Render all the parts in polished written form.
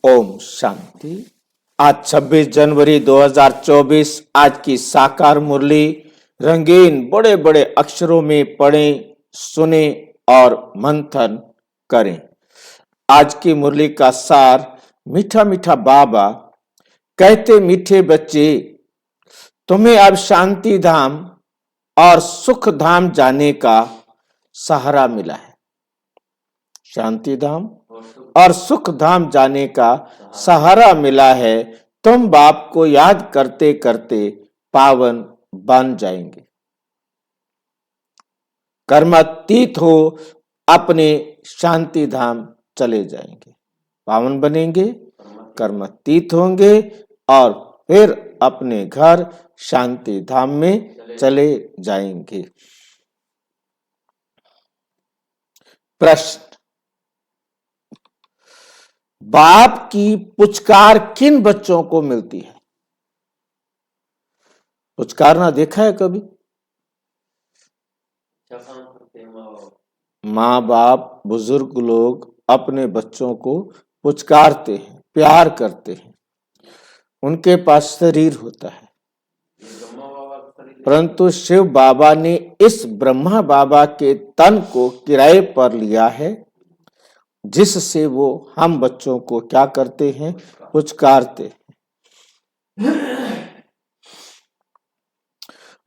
ओम शांति। आज 26 जनवरी 2024 आज की साकार मुरली रंगीन बड़े बड़े अक्षरों में पढ़ें, सुने और मंथन करें। आज की मुरली का सार, मीठा मीठा बाबा कहते, मीठे बच्चे तुम्हें अब शांति धाम और सुख धाम जाने का सहारा मिला है। शांति धाम और सुख धाम जाने का सहारा मिला है। तुम बाप को याद करते करते पावन बन जाएंगे। कर्मातीत हो अपने शांति धाम चले जाएंगे, पावन बनेंगे, कर्मातीत होंगे और फिर अपने घर शांति धाम में चले जाएंगे। प्रश्न, बाप की पुचकार किन बच्चों को मिलती है? पुचकारना देखा है कभी? माँ बाप बुजुर्ग लोग अपने बच्चों को पुचकारते हैं, प्यार करते हैं। उनके पास शरीर होता है, परंतु शिव बाबा ने इस ब्रह्मा बाबा के तन को किराए पर लिया है, जिससे वो हम बच्चों को क्या करते हैं? पुचकारते हैं।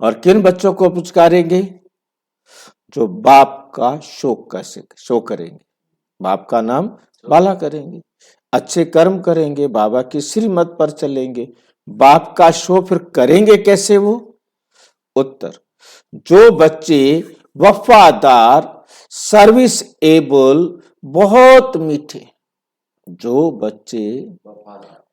और किन बच्चों को पुचकारेंगे? जो बाप का शो करेंगे, बाप का नाम बाला करेंगे, अच्छे कर्म करेंगे, बाबा की श्रीमत पर चलेंगे। बाप का शो फिर करेंगे कैसे वो? उत्तर, जो बच्चे वफादार, सर्विस एबल, बहुत मीठे, जो बच्चे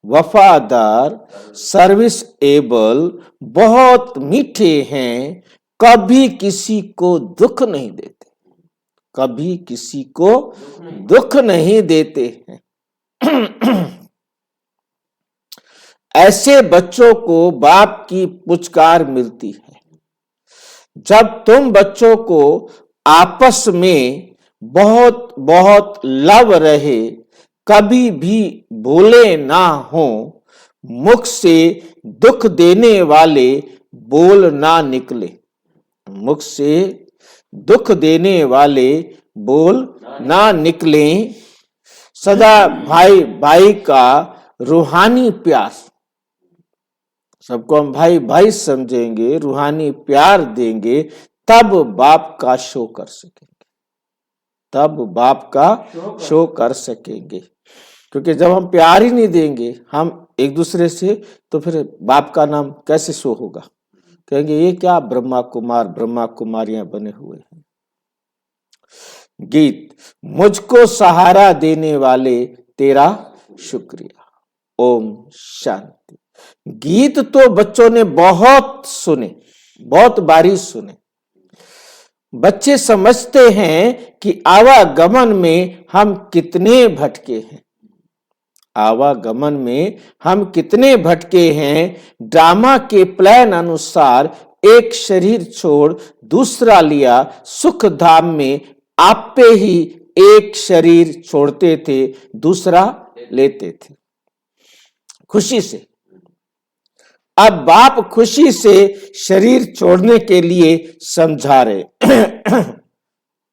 वफादार, सर्विस एबल, बहुत मीठे हैं, कभी किसी को दुख नहीं देते, कभी किसी को दुख नहीं देते हैं। ऐसे बच्चों को बाप की पुचकार मिलती है। जब तुम बच्चों को आपस में बहुत बहुत लव रहे, कभी भी भूले ना हो, मुख से दुख देने वाले बोल ना निकले, मुख से दुख देने वाले बोल ना निकले। सदा भाई भाई का रूहानी प्यास, सबको हम भाई भाई समझेंगे, रूहानी प्यार देंगे, तब बाप का शो कर सकेंगे, तब बाप का शो कर सकेंगे। क्योंकि जब हम प्यार ही नहीं देंगे हम एक दूसरे से, तो फिर बाप का नाम कैसे शो होगा? कहेंगे ये क्या ब्रह्मा कुमार ब्रह्मा कुमारियां बने हुए हैं। गीत, मुझको सहारा देने वाले तेरा शुक्रिया। ओम शांति। गीत तो बच्चों ने बहुत सुने, बहुत बारी सुने। बच्चे समझते हैं कि आवागमन में हम कितने भटके हैं, आवागमन में हम कितने भटके हैं। ड्रामा के प्लान अनुसार एक शरीर छोड़ दूसरा लिया, सुख धाम में आप पे ही एक शरीर छोड़ते थे, दूसरा लेते थे खुशी से। अब बाप खुशी से शरीर छोड़ने के लिए समझा रहे।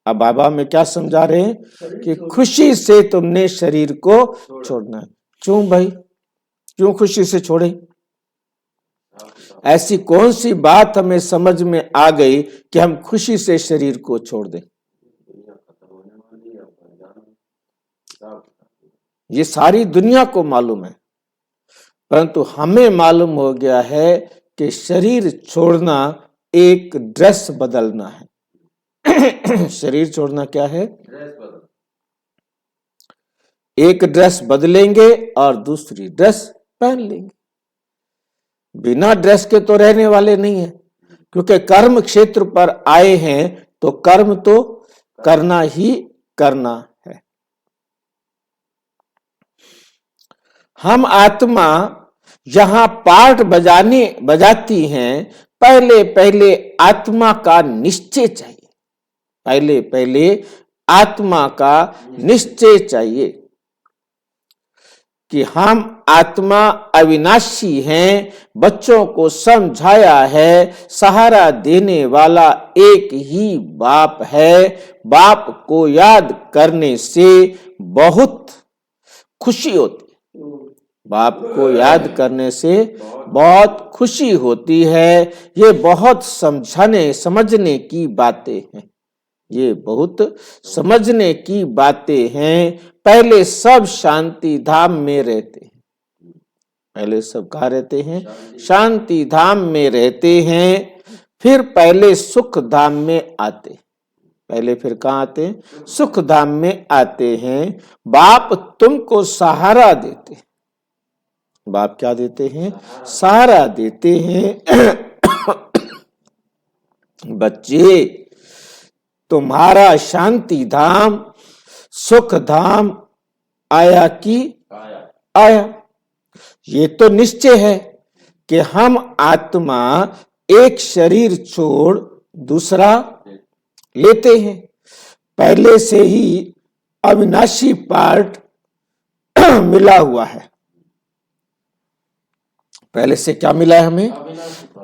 अब बाबा में क्या समझा रहे हैं? कि खुशी से तुमने शरीर को छोड़ना है। क्यों भाई, क्यों खुशी से छोड़े? ऐसी कौन सी बात हमें समझ में आ गई कि हम खुशी से शरीर को छोड़ दें? ये सारी दुनिया को मालूम है, परंतु हमें मालूम हो गया है कि शरीर छोड़ना एक ड्रेस बदलना है। शरीर छोड़ना क्या है? एक ड्रेस बदलेंगे और दूसरी ड्रेस पहन लेंगे। बिना ड्रेस के तो रहने वाले नहीं है, क्योंकि कर्म क्षेत्र पर आए हैं तो कर्म तो करना ही करना है। हम आत्मा जहां पार्ट बजाती हैं, पहले पहले आत्मा का निश्चय चाहिए, पहले पहले आत्मा का निश्चय चाहिए। कि हम आत्मा अविनाशी हैं, बच्चों को समझाया है, सहारा देने वाला एक ही बाप है। बाप को याद करने से बहुत खुशी होती है, बाप को याद करने से बहुत खुशी होती है। ये बहुत समझने की बातें हैं, ये बहुत समझने की बातें हैं। पहले सब शांति धाम में रहते हैं, पहले सब कहाँ रहते हैं? शांति धाम में रहते हैं, फिर पहले सुख धाम में आते, पहले फिर कहाँ आते हैं? सुख धाम में आते हैं। बाप तुमको सहारा देते, बाप क्या देते हैं? सहारा देते हैं। बच्चे, तुम्हारा शांति धाम सुख धाम आया कि आया। ये तो निश्चय है कि हम आत्मा एक शरीर छोड़ दूसरा लेते हैं। पहले से ही अविनाशी पार्ट मिला हुआ है, पहले से क्या मिला है हमें?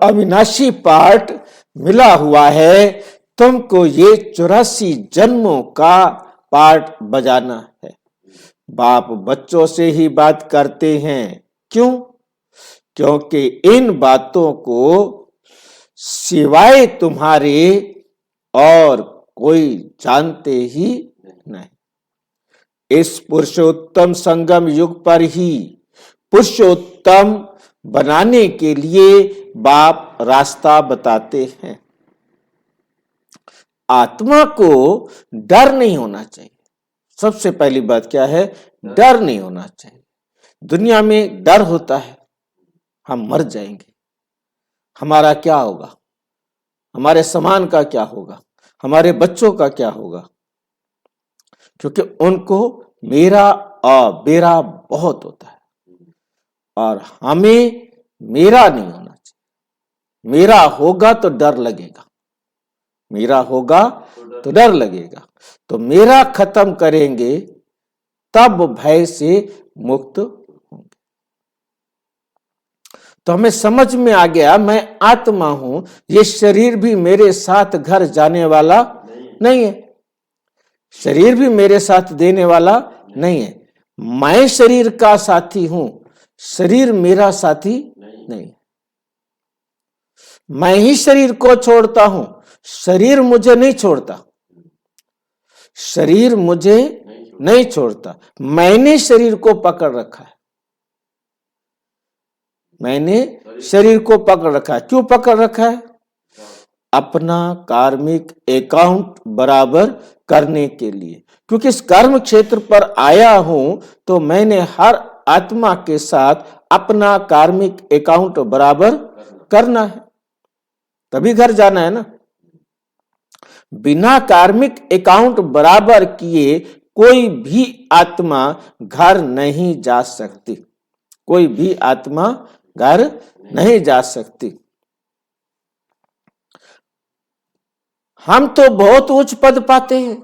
अविनाशी पार्ट मिला हुआ है। तुमको ये 84 जन्मों का पार्ट बजाना है। बाप बच्चों से ही बात करते हैं, क्यों? क्योंकि इन बातों को सिवाय तुम्हारे और कोई जानते ही नहीं। इस पुरुषोत्तम संगम युग पर ही पुरुषोत्तम बनाने के लिए बाप रास्ता बताते हैं। आत्मा को डर नहीं होना चाहिए। सबसे पहली बात क्या है? डर नहीं होना चाहिए। दुनिया में डर होता है, हम मर जाएंगे, हमारा क्या होगा, हमारे समान का क्या होगा, हमारे बच्चों का क्या होगा, क्योंकि उनको मेरा और बेरा बहुत होता है और हमें मेरा नहीं होना चाहिए। मेरा होगा तो डर लगेगा, मेरा होगा तो डर लगेगा। तो मेरा खत्म करेंगे तब भय से मुक्त होंगे। तो हमें समझ में आ गया, मैं आत्मा हूं, ये शरीर भी मेरे साथ घर जाने वाला नहीं है, शरीर भी मेरे साथ देने वाला नहीं है। मैं शरीर का साथी हूं, शरीर मेरा साथी नहीं। मैं ही शरीर को छोड़ता हूं, शरीर मुझे नहीं छोड़ता, शरीर मुझे नहीं छोड़ता। मैंने शरीर को पकड़ रखा है, मैंने शरीर को पकड़ रखा है। क्यों पकड़ रखा है? अपना कार्मिक अकाउंट बराबर करने के लिए। क्योंकि इस कर्म क्षेत्र पर आया हूं तो मैंने हर आत्मा के साथ अपना कार्मिक अकाउंट बराबर करना है, तभी घर जाना है ना। बिना कार्मिक अकाउंट बराबर किए कोई भी आत्मा घर नहीं जा सकती, कोई भी आत्मा घर नहीं जा सकती। हम तो बहुत उच्च पद पाते हैं,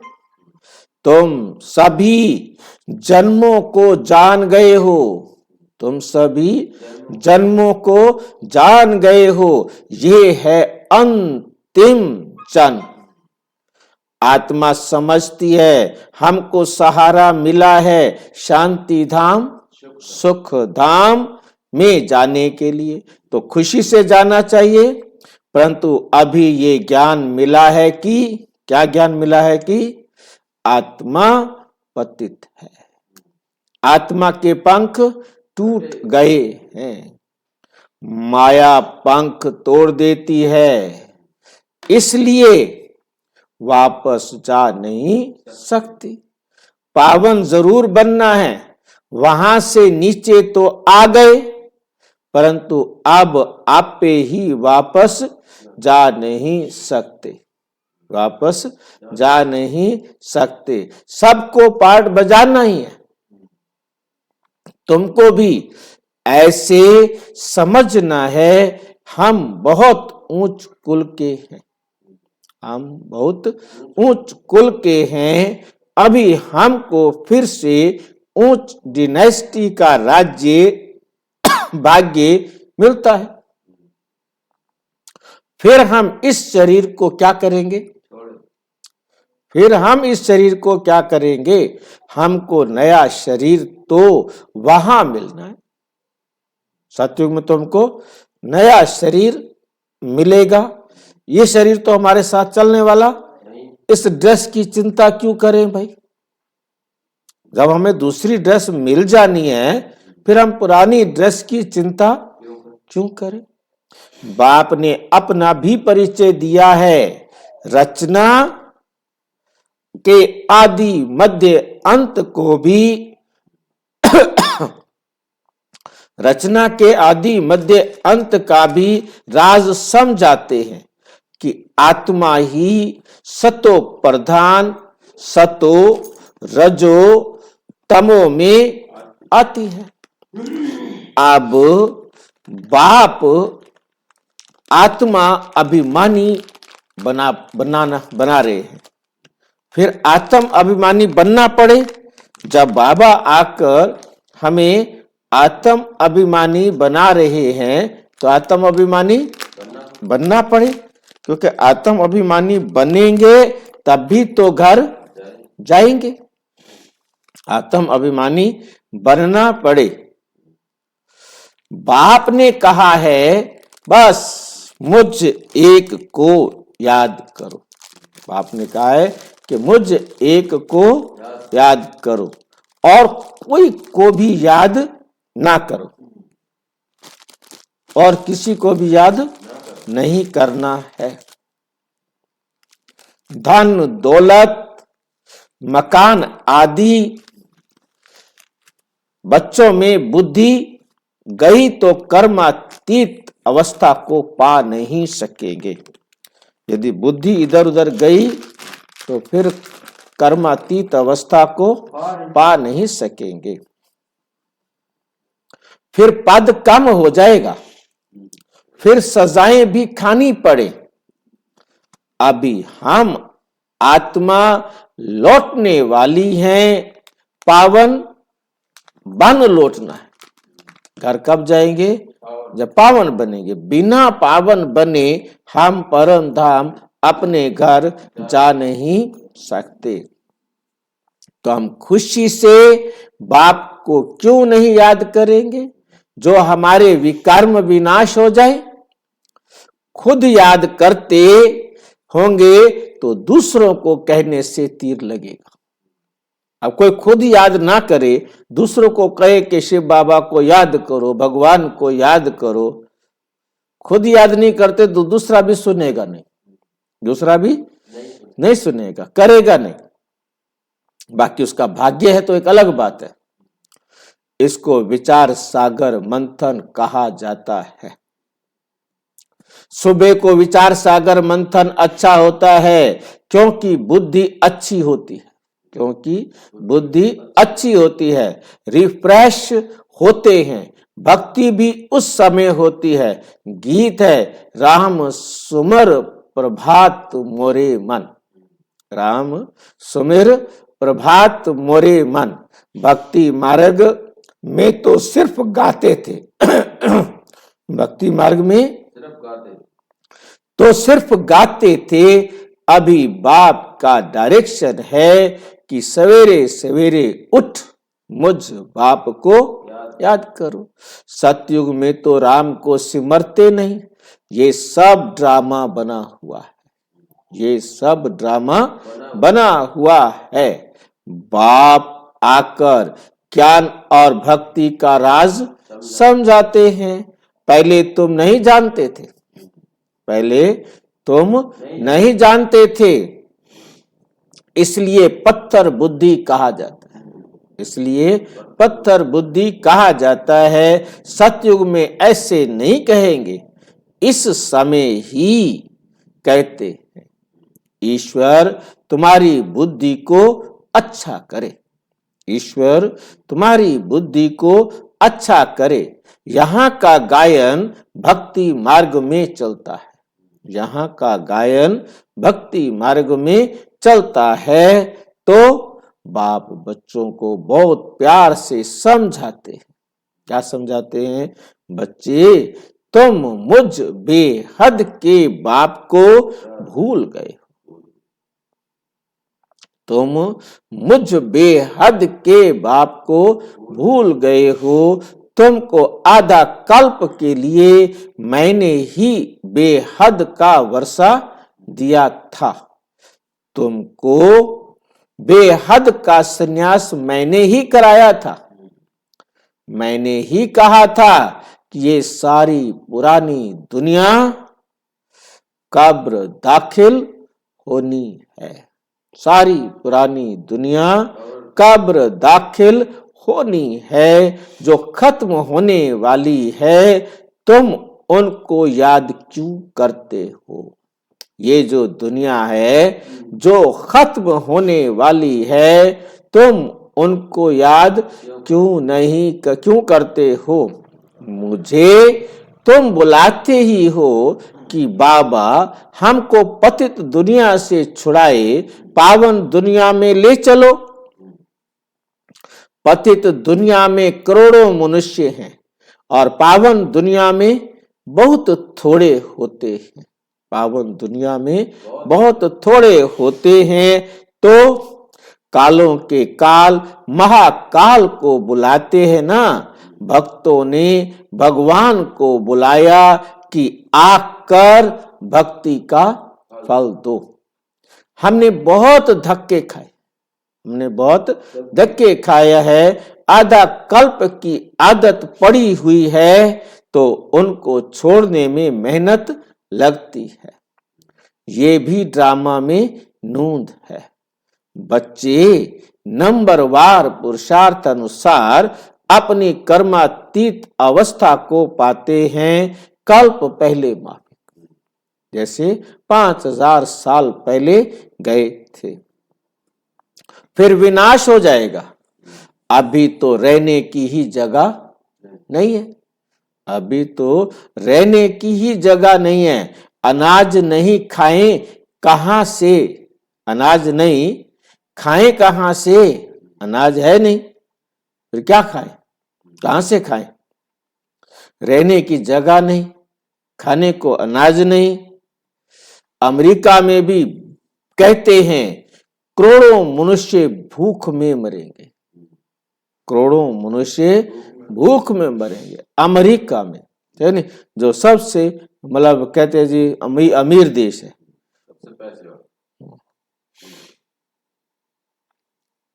तुम सभी जन्मों को जान गए हो, तुम सभी जन्मों को जान गए हो। ये है अंतिम जन्म। आत्मा समझती है हमको सहारा मिला है शांति धाम सुख धाम में जाने के लिए, तो खुशी से जाना चाहिए। परंतु अभी ये ज्ञान मिला है कि, क्या ज्ञान मिला है कि आत्मा पतित है, आत्मा के पंख टूट गए हैं। माया पंख तोड़ देती है, इसलिए वापस जा नहीं सकती। पावन जरूर बनना है, वहां से नीचे तो आ गए, परंतु अब आप पे ही वापस जा नहीं सकते, वापस जा नहीं सकते। सबको पार्ट बजाना ही है। तुमको भी ऐसे समझना है हम बहुत ऊंच कुल के हैं, हम बहुत ऊंच कुल के हैं। अभी हमको फिर से उच्च डिनेस्टी का राज्य भाग्य मिलता है। फिर हम इस शरीर को क्या करेंगे? फिर हम इस शरीर को क्या करेंगे? हमको नया शरीर तो वहां मिलना है। सतयुग में तुमको नया शरीर मिलेगा। ये शरीर तो हमारे साथ चलने वाला, इस ड्रेस की चिंता क्यों करें भाई? जब हमें दूसरी ड्रेस मिल जानी है, फिर हम पुरानी ड्रेस की चिंता क्यों करें? बाप ने अपना भी परिचय दिया है। रचना के आदि मध्य अंत को भी रचना के आदि मध्य अंत का भी राज समझाते हैं कि आत्मा ही सतो प्रधान सतो रजो तमो में आती है। अब बाप आत्मा अभिमानी बना रहे हैं। फिर आत्म अभिमानी बनना पड़े। जब बाबा आकर हमें आत्म अभिमानी बना रहे हैं तो आत्म अभिमानी बनना पड़े, क्योंकि आत्म अभिमानी बनेंगे तभी तो घर जाएंगे। आत्म अभिमानी बनना पड़े। बाप ने कहा है बस मुझ एक को याद करो। बाप ने कहा है कि मुझ एक को याद करो और कोई को भी याद ना करो, और किसी को भी याद नहीं करना है। धन दौलत मकान आदि बच्चों में बुद्धि गई तो कर्मातीत अवस्था को पा नहीं सकेंगे। यदि बुद्धि इधर उधर गई तो फिर कर्मातीत अवस्था को पा नहीं सकेंगे। फिर पद कम हो जाएगा, फिर सजाएं भी खानी पड़े। अभी हम आत्मा लौटने वाली हैं, पावन बन लौटना है। घर कब जाएंगे? जब पावन बनेंगे। बिना पावन बने हम परम धाम अपने घर जा नहीं सकते। तो हम खुशी से बाप को क्यों नहीं याद करेंगे? जो हमारे विकर्म विनाश हो जाए। खुद याद करते होंगे तो दूसरों को कहने से तीर लगेगा। अब कोई खुद याद ना करे, दूसरों को कहे कि शिव बाबा को याद करो, भगवान को याद करो, खुद याद नहीं करते तो दूसरा भी सुनेगा नहीं, दूसरा भी नहीं सुनेगा, करेगा नहीं। बाकी उसका भाग्य है तो एक अलग बात है। इसको विचार सागर मंथन कहा जाता है। सुबह को विचार सागर मंथन अच्छा होता है क्योंकि बुद्धि अच्छी होती है, क्योंकि बुद्धि अच्छी होती है, रिफ्रेश होते हैं। भक्ति भी उस समय होती है। गीत है राम सुमर प्रभात मोरे मन, राम सुमिर प्रभात मोरे मन। भक्ति मार्ग में तो सिर्फ गाते थे भक्ति मार्ग में तो सिर्फ गाते थे। अभी बाप का डायरेक्शन है कि सवेरे सवेरे उठ मुझ बाप को याद करो। सतयुग में तो राम को सिमरते नहीं। ये सब ड्रामा बना हुआ है, ये सब ड्रामा बना हुआ है। बाप आकर ज्ञान और भक्ति का राज समझाते हैं। पहले तुम नहीं जानते थे, पहले तुम नहीं जानते थे, इसलिए पत्थर बुद्धि कहा जाता है, इसलिए पत्थर बुद्धि कहा जाता है। सतयुग में ऐसे नहीं कहेंगे, इस समय ही कहते हैं। ईश्वर तुम्हारी बुद्धि को अच्छा करे, ईश्वर तुम्हारी बुद्धि को अच्छा करे। यहाँ का गायन भक्ति मार्ग में चलता है, यहाँ का गायन भक्ति मार्ग में चलता है। तो बाप बच्चों को बहुत प्यार से समझाते हैं। क्या समझाते हैं? बच्चे, तुम मुझ बेहद के बाप को भूल गए, तुम मुझ बेहद के बाप को भूल गए हो। तुमको आधा कल्प के लिए मैंने ही बेहद का वर्षा दिया था, तुमको बेहद का संन्यास मैंने ही कराया था। मैंने ही कहा था कि ये सारी पुरानी दुनिया कब्र दाखिल होनी है, सारी पुरानी दुनिया कब्र दाखिल होनी है, जो खत्म होने वाली है। तुम उनको याद क्यों करते हो? ये जो दुनिया है जो खत्म होने वाली है, तुम उनको याद क्यों करते हो? मुझे तुम बुलाते ही हो कि बाबा हमको पतित दुनिया से छुड़ाए पावन दुनिया में ले चलो। पतित दुनिया में करोड़ों मनुष्य हैं और पावन दुनिया में बहुत थोड़े होते हैं। पावन दुनिया में बहुत थोड़े होते हैं, तो कालों के काल महाकाल को बुलाते हैं ना। भक्तों ने भगवान को बुलाया कि आकर भक्ति का फल दो। हमने बहुत धक्के खाए, हमने बहुत धक्के खाया है, आधा कल्प की आदत पड़ी हुई है, तो उनको छोड़ने में मेहनत लगती है। ये भी ड्रामा में नूंद है। बच्चे नंबरवार पुरुषार्थ अनुसार अपनी कर्मातीत अवस्था को पाते हैं कल्प पहले माफिक, जैसे 5000 साल पहले गए थे, फिर विनाश हो जाएगा। अभी तो रहने की ही जगह नहीं है, अभी तो रहने की ही जगह नहीं है। अनाज नहीं खाएं कहां से? अनाज नहीं खाएं कहां से? अनाज है नहीं, फिर क्या खाएं? कहां से खाएं? रहने की जगह नहीं, खाने को अनाज नहीं। अमेरिका में भी कहते हैं करोड़ों मनुष्य भूख में मरेंगे, करोड़ों मनुष्य भूख में मरेंगे। अमेरिका में है नहीं, जो सबसे मतलब कहते हैं जी अमीर देश है,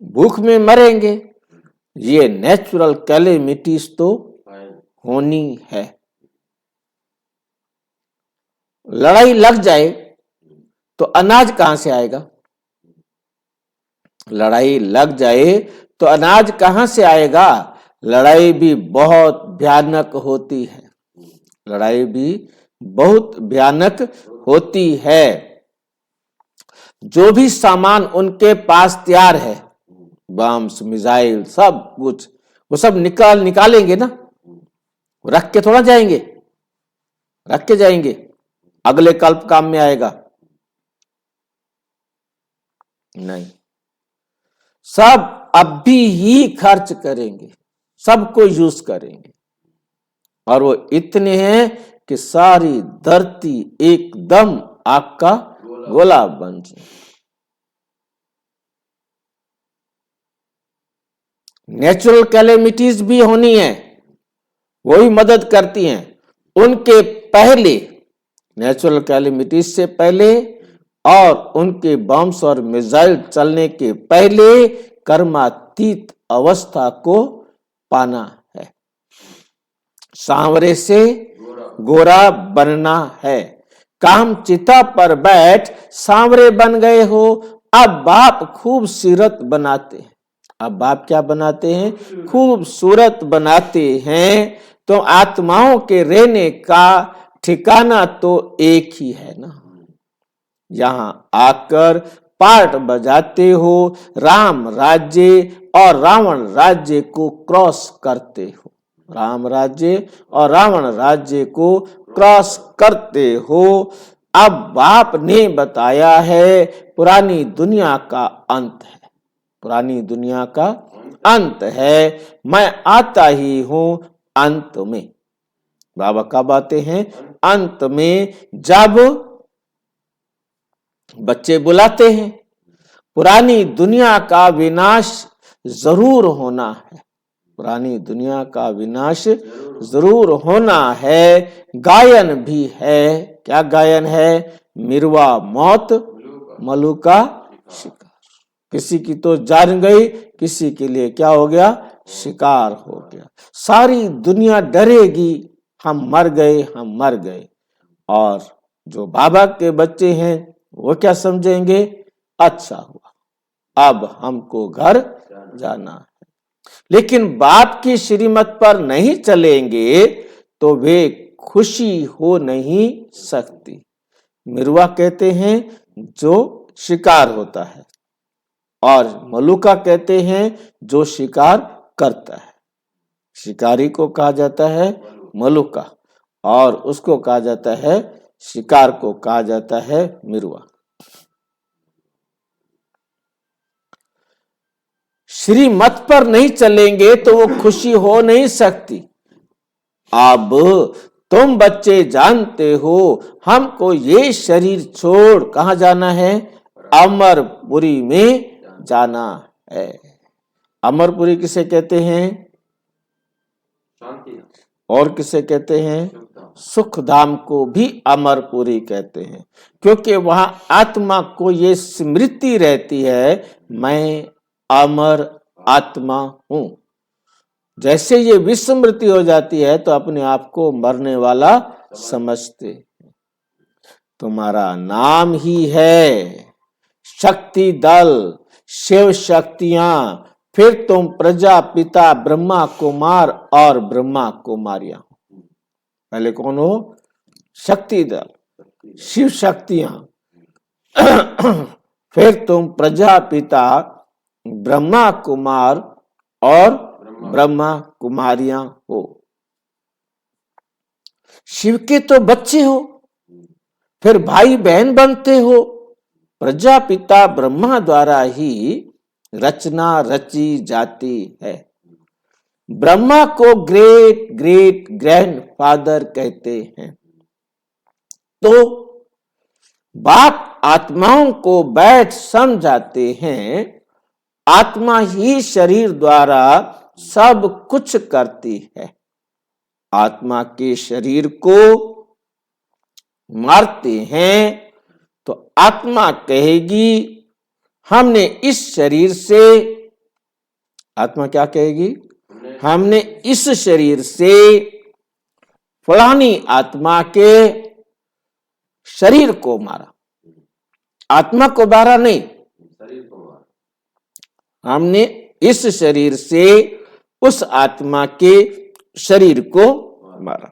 भूख में मरेंगे। ये नेचुरल कैलेमिटीज तो होनी है। लड़ाई लग जाए तो अनाज कहां से आएगा? लड़ाई लग जाए तो अनाज कहां से आएगा? लड़ाई भी बहुत भयानक होती है, लड़ाई भी बहुत भयानक होती है। जो भी सामान उनके पास तैयार है, बम्स मिसाइल सब कुछ, वो सब निकालेंगे ना, रख के थोड़ा जाएंगे, रख के जाएंगे, अगले कल्प काम में आएगा नहीं। सब अभी ही खर्च करेंगे, सबको यूज करेंगे, और वो इतने हैं कि सारी धरती एकदम आग का गोला बन जाए। नेचुरल कैलेमिटीज भी होनी है, वो भी मदद करती हैं। उनके पहले, नेचुरल कैलेमिटीज से पहले और उनके बम्स और मिसाइल चलने के पहले कर्मातीत अवस्था को पाना है, सांवरे से गोरा बनना है। काम चिता पर बैठ सांवरे बन गए हो, अब बाप खूबसूरत बनाते हैं। अब बाप क्या बनाते हैं? खूबसूरत बनाते हैं। तो आत्माओं के रहने का ठिकाना तो एक ही है ना। यहां आकर पार्ट बजाते हो, राम राज्य और रावण राज्य को क्रॉस करते हो, राम राज्य और रावण राज्य को क्रॉस करते हो। अब बाप ने बताया है पुरानी दुनिया का अंत है, पुरानी दुनिया का अंत है, मैं आता ही हूं अंत में। बाबा कब आते हैं? अंत में, जब बच्चे बुलाते हैं। पुरानी दुनिया का विनाश जरूर होना है, पुरानी दुनिया का विनाश जरूर होना है। गायन भी है, क्या गायन है? मिरवा मौत मलू का शिकार। किसी की तो जान गई, किसी के लिए क्या हो गया? शिकार हो गया। सारी दुनिया डरेगी, हम मर गए, हम मर गए। और जो बाबा के बच्चे हैं वो क्या समझेंगे? अच्छा हुआ, अब हमको घर जाना है। लेकिन बाप की श्रीमत पर नहीं चलेंगे तो वे खुशी हो नहीं सकती। मिरवा कहते हैं जो शिकार होता है, और मलुका कहते हैं जो शिकार करता है। शिकारी को कहा जाता है मलुका, और उसको कहा जाता है, शिकार को कहा जाता है मिरवा। श्रीमत पर नहीं चलेंगे तो वो खुशी हो नहीं सकती। अब तुम बच्चे जानते हो हमको ये शरीर छोड़ कहां जाना है? अमरपुरी में जाना है। अमरपुरी किसे कहते हैं? और किसे कहते हैं? सुखधाम को भी अमरपुरी कहते हैं, क्योंकि वहां आत्मा को ये स्मृति रहती है, मैं अमर आत्मा हूं। जैसे ये विस्मृति हो जाती है तो अपने आप को मरने वाला समझते। तुम्हारा नाम ही है शक्ति दल, शिव शक्तियां, फिर तुम प्रजापिता ब्रह्मा कुमार और ब्रह्मा कुमारियां। पहले कौन हो? शक्ति दल, शिव शक्तियां, फिर तुम प्रजापिता ब्रह्मा कुमार और ब्रह्मा कुमारियां हो। शिव के तो बच्चे हो, फिर भाई बहन बनते हो। प्रजापिता ब्रह्मा द्वारा ही रचना रची जाती है। ब्रह्मा को ग्रेट ग्रेट ग्रैंडफादर कहते हैं। तो बाप आत्माओं को बैठ समझाते हैं, आत्मा ही शरीर द्वारा सब कुछ करती है। आत्मा के शरीर को मारते हैं तो आत्मा कहेगी हमने इस शरीर से, आत्मा क्या कहेगी? हमने इस शरीर से फलानी आत्मा के शरीर को मारा। आत्मा को मारा नहीं, हमने इस शरीर से उस आत्मा के शरीर को मारा।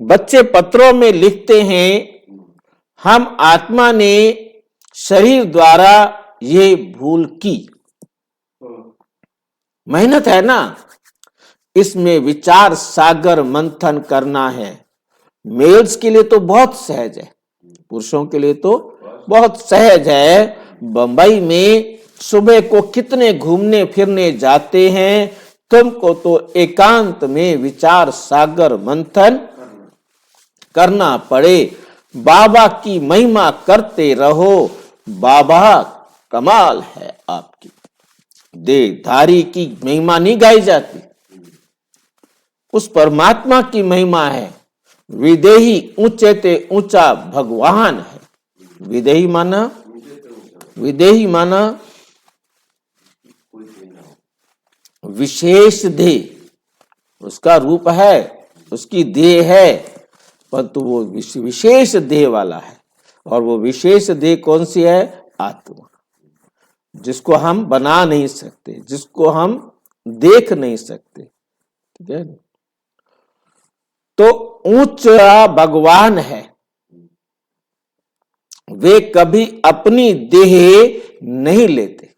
बच्चे पत्रों में लिखते हैं हम आत्मा ने शरीर द्वारा ये भूल की। मेहनत है ना, इसमें विचार सागर मंथन करना है। मेल्स के लिए तो बहुत सहज है, पुरुषों के लिए तो बहुत सहज है। बंबई में सुबह को कितने घूमने फिरने जाते हैं, तुमको तो एकांत में विचार सागर मंथन करना पड़े। बाबा की महिमा करते रहो। बाबा कमाल है आपकी। देहधारी की महिमा नहीं गाई जाती, उस परमात्मा की महिमा है। विदेही ऊंचे ते ऊंचा भगवान है। विदेही माना, विदेही माना विशेष देह, उसका रूप है, उसकी देह है, परंतु वो विशेष देह वाला है। और वो विशेष देह कौन सी है? आत्मा, जिसको हम बना नहीं सकते, जिसको हम देख नहीं सकते। ठीक है? तो ऊंचा भगवान है। वे कभी अपनी देह नहीं लेते,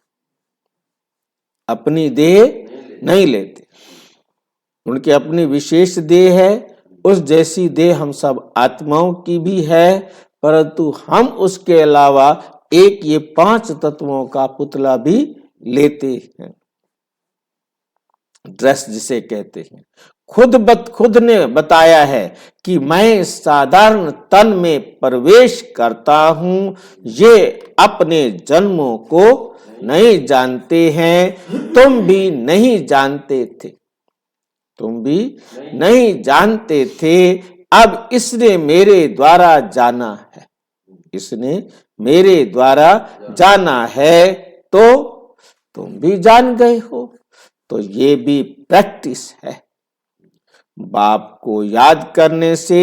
अपनी देह नहीं लेते। उनकी अपनी विशेष देह है। उस जैसी देह हम सब आत्माओं की भी है, परंतु हम उसके अलावा एक ये 5 तत्वों का पुतला भी लेते हैं, ड्रेस जिसे कहते हैं। खुद ने बताया है कि मैं साधारण तन में प्रवेश करता हूं, ये अपने जन्मों को नहीं जानते हैं, तुम भी नहीं जानते थे, तुम भी नहीं जानते थे, अब इसने मेरे द्वारा जाना है, इसने मेरे द्वारा जाना है, तो तुम भी जान गए हो। तो ये भी प्रैक्टिस है। बाप को याद करने से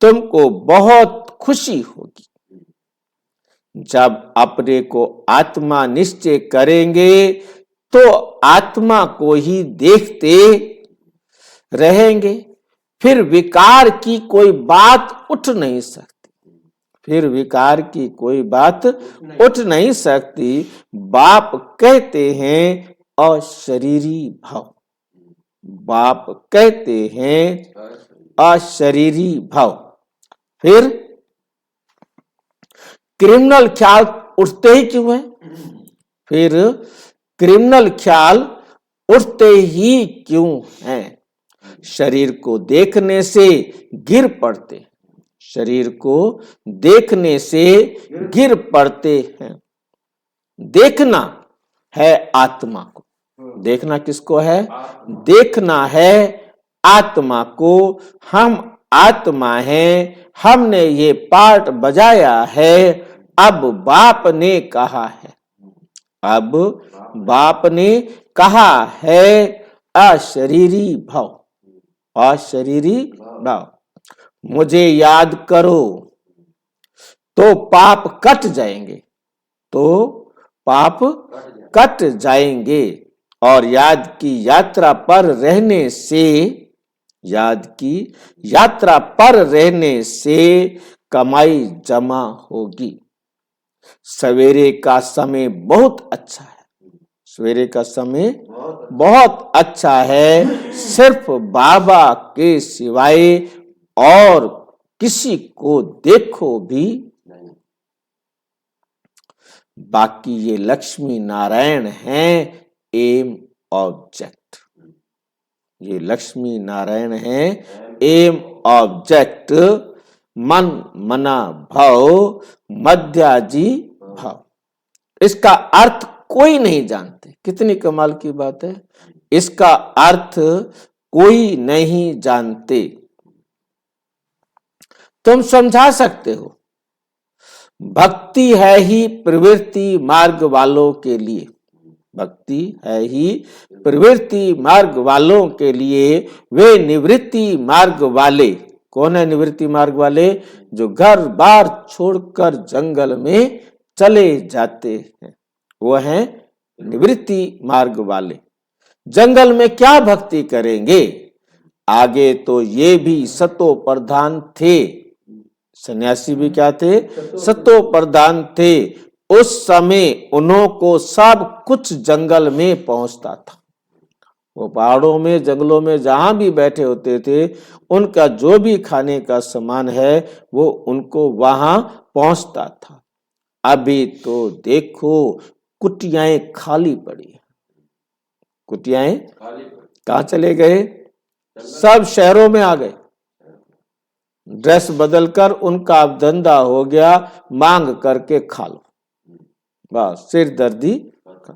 तुमको बहुत खुशी होगी। जब अपने को आत्मा निश्चय करेंगे तो आत्मा को ही देखते रहेंगे, फिर विकार की कोई बात उठ नहीं सकती, फिर विकार की कोई बात उठ नहीं सकती। बाप कहते हैं अशरीरी भाव, बाप कहते हैं अशरीरी भाव। फिर क्रिमिनल ख्याल उठते ही क्यों है? फिर क्रिमिनल ख्याल उठते ही क्यों हैं? शरीर को देखने से गिर पड़ते, शरीर को देखने से गिर पड़ते हैं। देखना है आत्मा को, देखना किसको है? देखना है आत्मा को। हम आत्मा हैं, हमने ये पार्ट बजाया है। अब बाप ने कहा है, अब बाप ने कहा है अशरीरी भाव, अशरीरी भाव। मुझे याद करो तो पाप कट जाएंगे, तो पाप कट जाएंगे। और याद की यात्रा पर रहने से, याद की यात्रा पर रहने से कमाई जमा होगी। सवेरे का समय बहुत अच्छा है, सवेरे का समय बहुत अच्छा है। सिर्फ बाबा के सिवाय और किसी को देखो भी नहीं। बाकी ये लक्ष्मी नारायण हैं, एम ऑब्जेक्ट, ये लक्ष्मी नारायण हैं, एम ऑब्जेक्ट। मन मना भाव मध्याजी भाव, इसका अर्थ कोई नहीं जानते। कितनी कमाल की बात है, इसका अर्थ कोई नहीं जानते। तुम समझा सकते हो, भक्ति है ही प्रवृत्ति मार्ग वालों के लिए, भक्ति है ही प्रवृत्ति मार्ग वालों के लिए। वे निवृत्ति मार्ग वाले, कौन है निवृत्ति मार्ग वाले? जो घर बार छोड़कर जंगल में चले जाते हैं, वो हैं निवृत्ति मार्ग वाले। जंगल में क्या भक्ति करेंगे? आगे तो ये भी सतो प्रधान थे, सन्यासी भी क्या थे? सतो प्रधान थे। उस समय उन्हों को सब कुछ जंगल में पहुंचता था। वो पहाड़ों में जंगलों में जहां भी बैठे होते थे, उनका जो भी खाने का सामान है वो उनको वहां पहुंचता था। अभी तो देखो कुटियाएं खाली पड़ी, कुटियाएं कहां चले गए? सब शहरों में आ गए। ड्रेस बदलकर उनका अब धंधा हो गया, मांग करके खा लो, बस सिर दर्दी खत्म।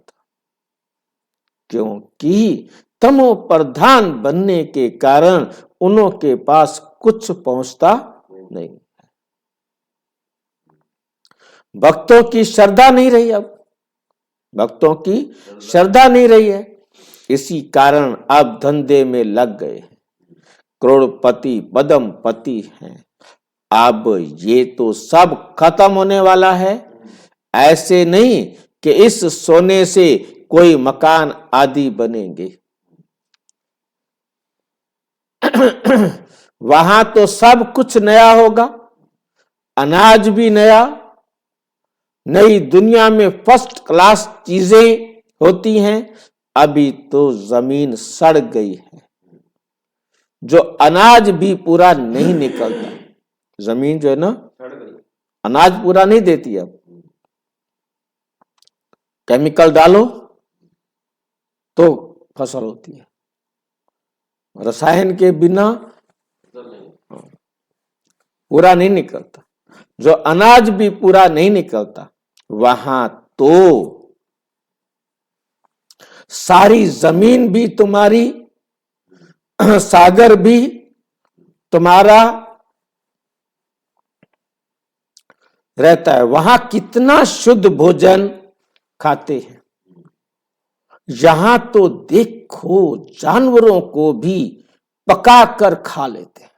क्योंकि तमो प्रधान बनने के कारण उन्हों के पास कुछ पहुंचता नहीं। भक्तों की श्रद्धा नहीं रही, अब भक्तों की श्रद्धा नहीं रही है, इसी कारण अब धंधे में लग गए हैं, करोड़पति पदमपति हैं। अब ये तो सब खत्म होने वाला है। ऐसे नहीं कि इस सोने से कोई मकान आदि बनेंगे। वहां तो सब कुछ नया होगा, अनाज भी नया, नई दुनिया में फर्स्ट क्लास चीजें होती हैं। अभी तो जमीन सड़ गई है, जो अनाज भी पूरा नहीं निकलता। जमीन जो है ना, अनाज पूरा नहीं देती। अब केमिकल डालो तो फसल होती है। रसायन के बिना पूरा नहीं निकलता। जो अनाज भी पूरा नहीं निकलता, वहां तो सारी जमीन भी तुम्हारी, सागर भी तुम्हारा रहता है। वहां कितना शुद्ध भोजन खाते हैं। यहां तो देखो जानवरों को भी पका कर खा लेते हैं,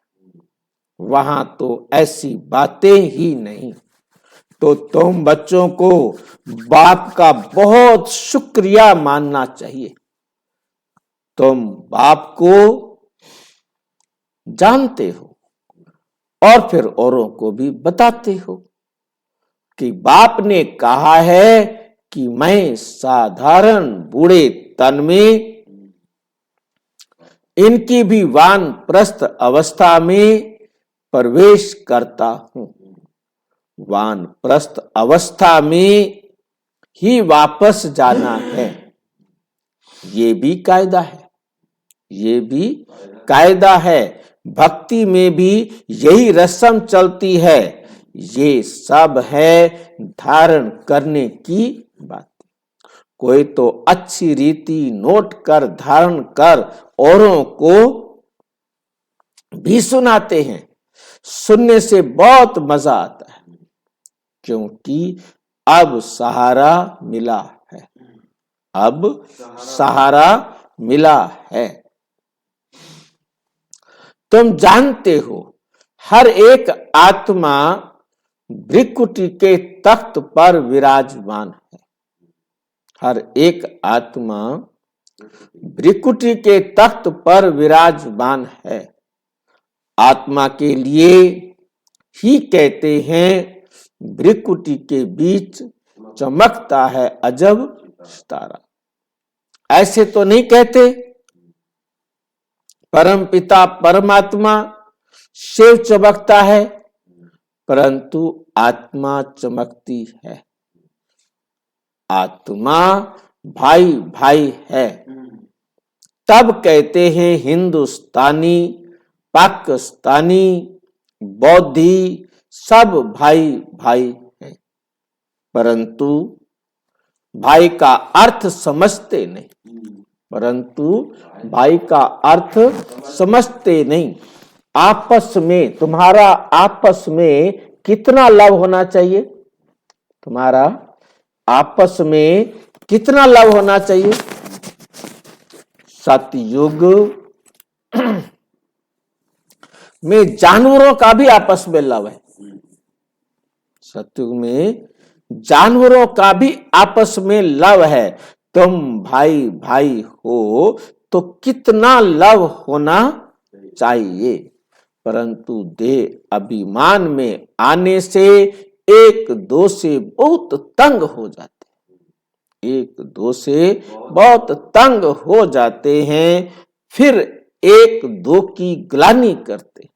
वहां तो ऐसी बातें ही नहीं। तो तुम बच्चों को बाप का बहुत शुक्रिया मानना चाहिए। तुम बाप को जानते हो और फिर औरों को भी बताते हो कि बाप ने कहा है कि मैं साधारण बूढ़े तन में इनकी भी वानप्रस्थ अवस्था में प्रवेश करता हूं। वानप्रस्थ अवस्था में ही वापस जाना है। ये भी कायदा है, ये भी कायदा है। भक्ति में भी यही रस्म चलती है। ये सब है धारण करने की बात। कोई तो अच्छी रीति नोट कर धारण कर औरों को भी सुनाते हैं। सुनने से बहुत मजा आता है, क्योंकि अब सहारा मिला है। अब सहारा मिला है। तुम जानते हो हर एक आत्मा भृकुटी के तख्त पर विराजमान है। हर एक आत्मा भृकुटी के तख्त पर विराजमान है। आत्मा के लिए ही कहते हैं भृकुटी के बीच चमकता है अजब सितारा। ऐसे तो नहीं कहते परम पिता परमात्मा शिव चमकता है, परंतु आत्मा चमकती है। आत्मा भाई भाई है। तब कहते हैं हिंदुस्तानी, पाकिस्तानी, बौद्धि सब भाई भाई हैं, परंतु भाई का अर्थ समझते नहीं। परंतु भाई का अर्थ समझते नहीं। आपस में तुम्हारा आपस में कितना लव होना चाहिए? तुम्हारा आपस में कितना लव होना चाहिए? सतयुग में जानवरों का भी आपस में लव है। सतयुग में जानवरों का भी आपस में लव है। तुम भाई भाई हो तो कितना लव होना चाहिए। परंतु देह अभिमान में आने से एक दो से बहुत तंग हो जाते हैं। एक दो से बहुत तंग हो जाते हैं, फिर एक दो की ग्लानि करते।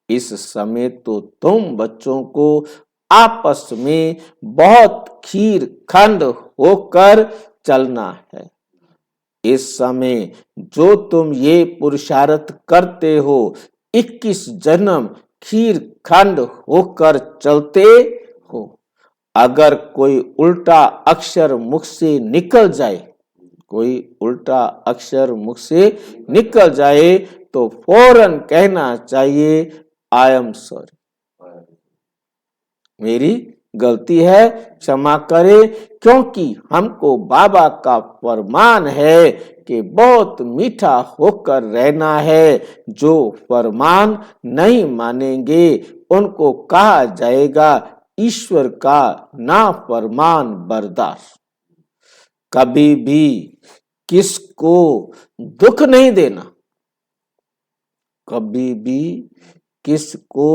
इस समय तो तुम बच्चों को आपस में बहुत खीर खंड होकर चलना है। इस समय जो तुम ये पुरुषार्थ करते हो, 21 जन्म खीर खंड होकर चलते हो। अगर कोई उल्टा अक्षर मुख से निकल जाए, कोई उल्टा अक्षर मुख से निकल जाए तो फौरन कहना चाहिए आई एम सॉरी, मेरी गलती है, क्षमा करे। क्योंकि हमको बाबा का फरमान है कि बहुत मीठा होकर रहना है। जो फरमान नहीं मानेंगे उनको कहा जाएगा ईश्वर का नाफरमान बरदार। कभी भी किसको दुख नहीं देना, कभी भी किसको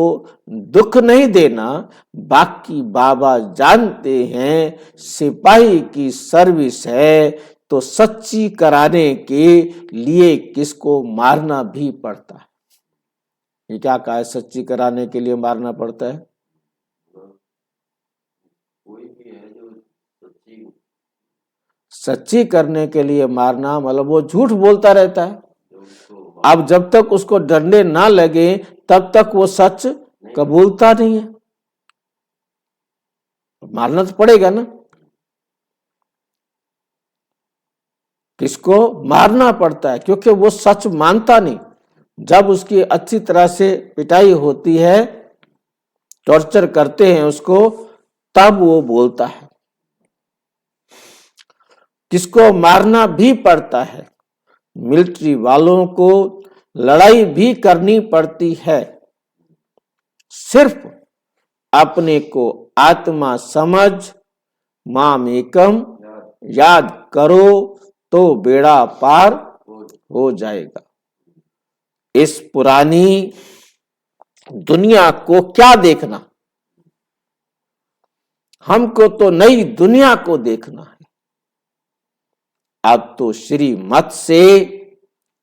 दुख नहीं देना। बाकी बाबा जानते हैं सिपाही की सर्विस है तो सच्ची कराने के लिए किसको मारना भी पड़ता है। ये क्या कहा है? सच्ची कराने के लिए मारना पड़ता है। सच्ची करने के लिए मारना मतलब वो झूठ बोलता रहता है। अब जब तक उसको डंडे ना लगे तब तक वो सच कबूलता नहीं है। मारना तो पड़ेगा ना, किसको मारना पड़ता है, क्योंकि वो सच मानता नहीं। जब उसकी अच्छी तरह से पिटाई होती है, टॉर्चर करते हैं उसको, तब वो बोलता है। किसको मारना भी पड़ता है, मिलिट्री वालों को लड़ाई भी करनी पड़ती है। सिर्फ अपने को आत्मा समझ माम एकम याद करो तो बेड़ा पार हो जाएगा। इस पुरानी दुनिया को क्या देखना, हमको तो नई दुनिया को देखना है। अब तो श्रीमत से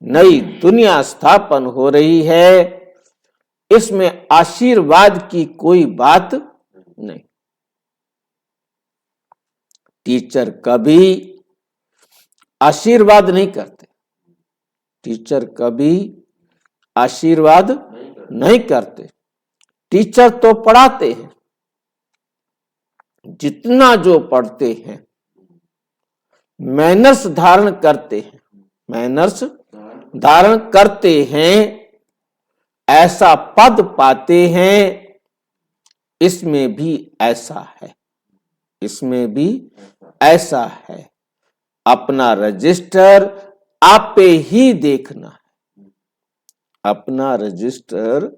नई दुनिया स्थापन हो रही है, इसमें आशीर्वाद की कोई बात नहीं। टीचर कभी आशीर्वाद नहीं करते, टीचर कभी आशीर्वाद नहीं करते। टीचर तो पढ़ाते हैं, जितना जो पढ़ते हैं मैनर्स धारण करते हैं, मैनर्स धारण करते हैं, ऐसा पद पाते हैं। इसमें भी ऐसा है, इसमें भी ऐसा है। अपना रजिस्टर आप पे ही देखना है, अपना रजिस्टर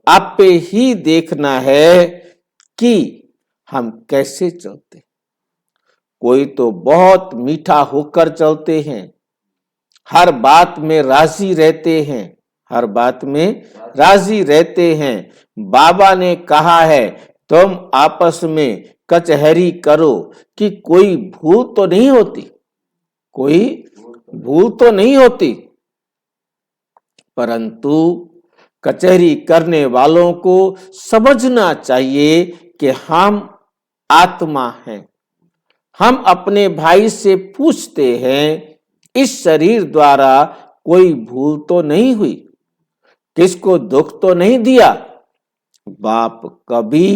आप पे ही देखना है कि हम कैसे चलते। कोई तो बहुत मीठा होकर चलते हैं, हर बात में राजी रहते हैं, हर बात में राजी रहते हैं। बाबा ने कहा है तुम आपस में कचहरी करो कि कोई भूल तो नहीं होती, कोई भूल तो नहीं होती, परंतु कचहरी करने वालों को समझना चाहिए कि हम आत्मा हैं। हम अपने भाई से पूछते हैं इस शरीर द्वारा कोई भूल तो नहीं हुई, किसको दुख तो नहीं दिया। बाप कभी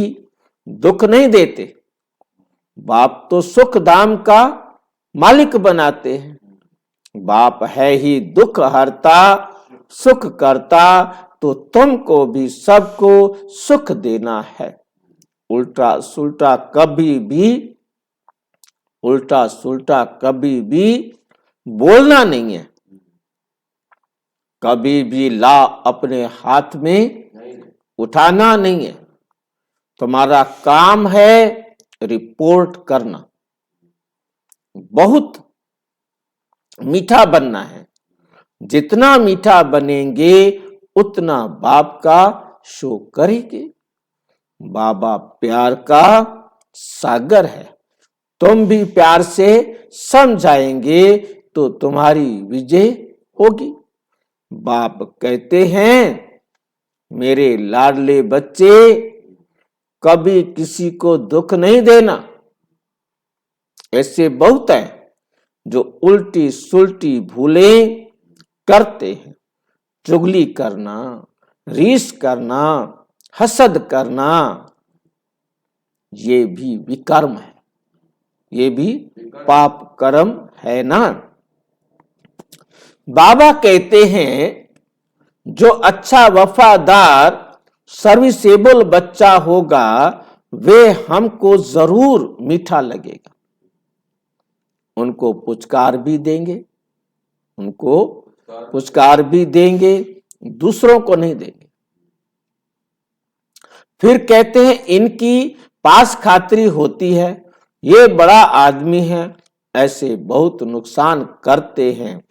दुख नहीं देते, बाप तो सुख धाम का मालिक बनाते हैं। बाप है ही दुख हरता सुख करता, तो तुमको भी सबको सुख देना है। उल्टा सुल्टा कभी भी, उल्टा सुल्टा कभी भी बोलना नहीं है, कभी भी ला अपने हाथ में उठाना नहीं है। तुम्हारा काम है रिपोर्ट करना, बहुत मीठा बनना है। जितना मीठा बनेंगे उतना बाप का शो करेंगे। बाबा प्यार का सागर है, तुम भी प्यार से समझाएंगे तो तुम्हारी विजय होगी। बाप कहते हैं मेरे लाडले बच्चे कभी किसी को दुख नहीं देना। ऐसे बहुत है जो उल्टी सुल्टी भूलें करते हैं, चुगली करना, रीस करना, हसद करना, ये भी विकर्म है, ये भी पाप कर्म है ना। बाबा कहते हैं जो अच्छा वफादार सर्विसेबल बच्चा होगा वे हमको जरूर मीठा लगेगा। उनको पुचकार भी देंगे, उनको पुचकार भी देंगे, दूसरों को नहीं देंगे। फिर कहते हैं इनकी पास खातरी होती है, ये बड़ा आदमी है, ऐसे बहुत नुकसान करते हैं,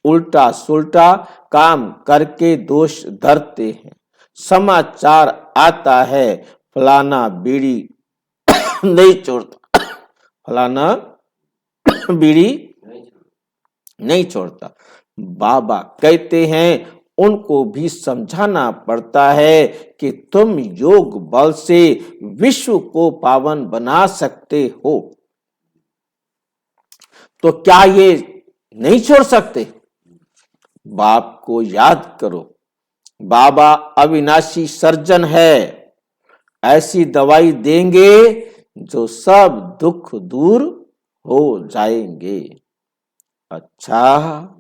उल्टा सुल्टा काम करके दोष धरते हैं। समाचार आता है फलाना बीड़ी नहीं छोड़ता, फलाना बीड़ी नहीं छोड़ता। बाबा कहते हैं उनको भी समझाना पड़ता है कि तुम योग बल से विश्व को पावन बना सकते हो। तो क्या ये नहीं छोड़ सकते? बाप को याद करो, बाबा अविनाशी सर्जन है, ऐसी दवाई देंगे जो सब दुख दूर हो जाएंगे। अच्छा,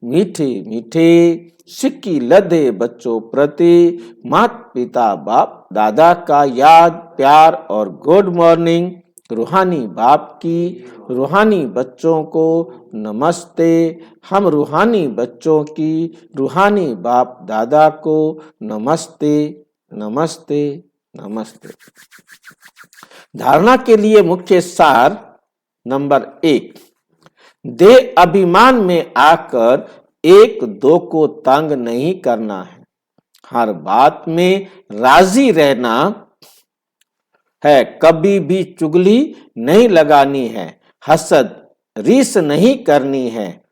मीठे मीठे सिक्की लदे बच्चों प्रति माता पिता बाप दादा का याद, प्यार और गुड मॉर्निंग। रूहानी बाप की रूहानी बच्चों को नमस्ते। हम रूहानी बच्चों की रूहानी बाप दादा को नमस्ते नमस्ते नमस्ते। धारणा के लिए मुख्य सार नंबर 1, देह अभिमान में आकर एक दो को तंग नहीं करना है, हर बात में राजी रहना है, कभी भी चुगली नहीं लगानी है, हसद रीस नहीं करनी है,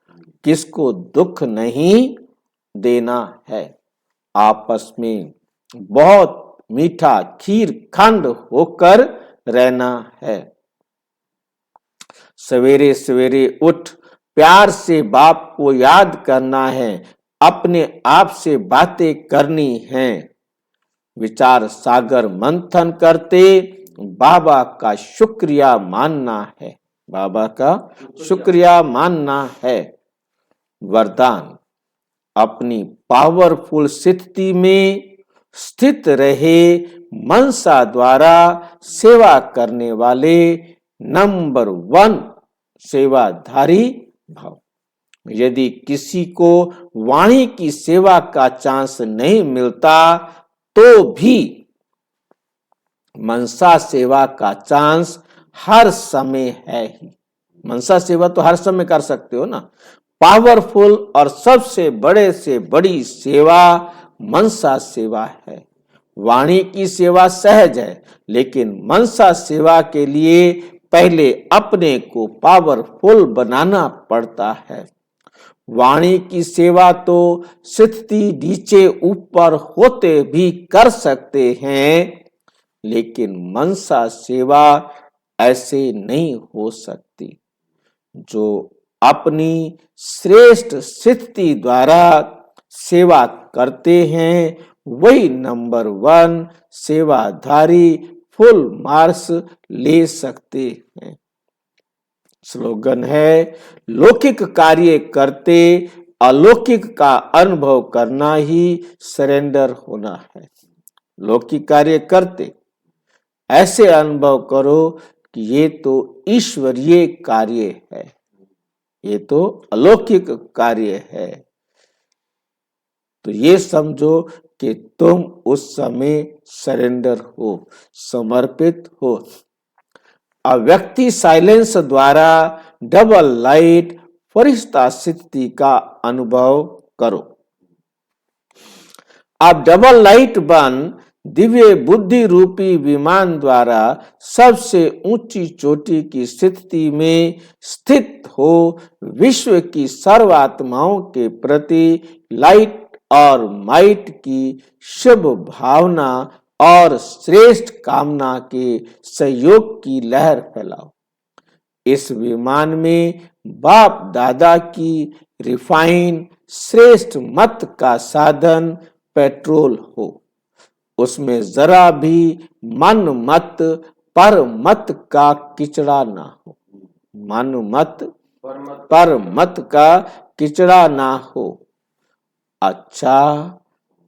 किसको दुख नहीं देना है, आपस में बहुत मीठा खीर खंड होकर रहना है। सवेरे सवेरे उठ प्यार से बाप को याद करना है, अपने आप से बातें करनी हैं, विचार सागर मंथन करते बाबा का शुक्रिया मानना है, बाबा का शुक्रिया मानना है। वरदान, अपनी पावरफुल स्थिति में स्थित रहे, मनसा द्वारा सेवा करने वाले नंबर 1 सेवाधारी भाव। यदि किसी को वाणी की सेवा का चांस नहीं मिलता तो भी मनसा सेवा का चांस हर समय है ही। मनसा सेवा तो हर समय कर सकते हो ना। पावरफुल और सबसे बड़े से बड़ी सेवा मनसा सेवा है। वाणी की सेवा सहज है, लेकिन मनसा सेवा के लिए पहले अपने को पावरफुल बनाना पड़ता है। वाणी की सेवा तो स्थिति नीचे ऊपर होते भी कर सकते हैं, लेकिन मनसा सेवा ऐसे नहीं हो सकती। जो अपनी श्रेष्ठ स्थिति द्वारा सेवा करते हैं वही नंबर 1 सेवाधारी फुल मार्क्स ले सकते हैं। स्लोगन है, लौकिक कार्य करते अलौकिक का अनुभव करना ही सरेंडर होना है। लौकिक कार्य करते ऐसे अनुभव करो कि ये तो ईश्वरीय कार्य है, ये तो अलौकिक कार्य है। तो ये समझो कि तुम उस समय सरेंडर हो, समर्पित हो। अव्यक्ति साइलेंस द्वारा डबल लाइट फरिश्ता स्थिति का अनुभव करो। अब डबल लाइट बन दिव्य बुद्धि रूपी विमान द्वारा सबसे ऊंची चोटी की स्थिति में स्थित हो, विश्व की सर्वात्माओं के प्रति लाइट और माइट की शुभ भावना और श्रेष्ठ कामना के सहयोग की लहर फैलाओ। इस विमान में बाप दादा की रिफाइन श्रेष्ठ मत का साधन पेट्रोल हो। उसमें जरा भी मन मत पर मत का किचड़ा ना हो। मन मत पर मत का किचड़ा ना हो। अच्छा,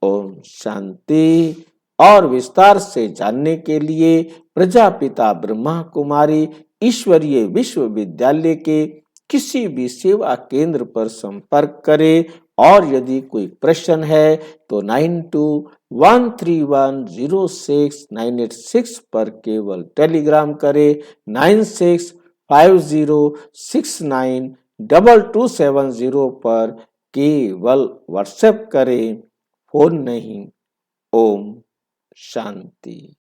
ओम शांति। और विस्तार से जानने के लिए प्रजापिता ब्रह्मा कुमारी ईश्वरीय विश्वविद्यालय के किसी भी सेवा केंद्र पर संपर्क करें। और यदि कोई प्रश्न है तो 9213106986 पर केवल टेलीग्राम करें। 9650692270 पर केवल व्हाट्सएप करें, फोन नहीं। ओम शांति।